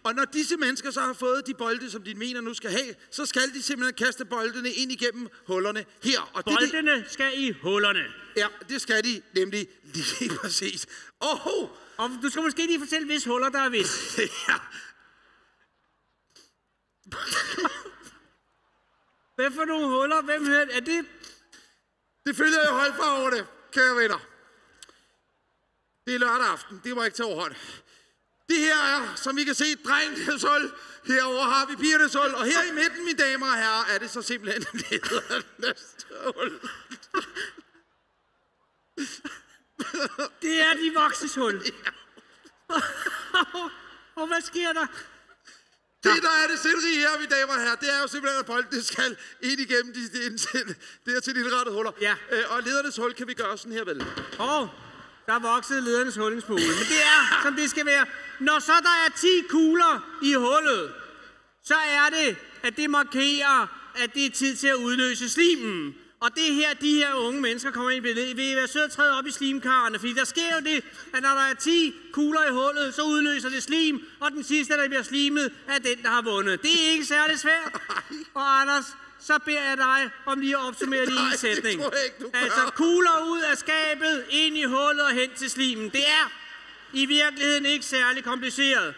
Og når disse mennesker så har fået de bolde, som de mener nu skal have, så skal de simpelthen kaste boldene ind igennem hullerne her. Og boldene skal i hullerne. Ja, det skal de nemlig lige præcis. Og du skal måske lige fortælle, hvis huller der er ved. Ja. Hvad for nogle huller? Hvem hørte? Er det? Det følger jo holdfarverne, kære venner. Det er lørdag aften. Det må ikke tage overhånd. Det her er, som I kan se, drengenes hul. Herover har vi pigernes hul. Og her i midten, mine damer og herrer, er det så simpelthen ledernes hul. Det er de voksnes hul. Ja. Og hvad sker der? Det, der er det sindssyge her, mine damer og herrer, det er jo simpelthen, at bolden skal ind igennem til de indrettede huller. Ja. Og ledernes hul kan vi gøre sådan her, vel? Der er vokset ledernes hullingsmule. Men det er, som det skal være. Når så der er 10 kugler i hullet, så er det, at det markerer, at det er tid til at udløse slimen. Og det er her, de her unge mennesker kommer ind i billedet. Vil I være søde at træde op i slimkarrene? Fordi der sker jo det, at når der er 10 kugler i hullet, så udløser det slim. Og den sidste, der bliver slimet, er den, der har vundet. Det er ikke særlig svært. Og Anders, så beder jeg dig om lige at opsummere det i en sætning. Altså kugler ud af skabet, ind i hullet og hen til slimen. Det er i virkeligheden ikke særlig kompliceret.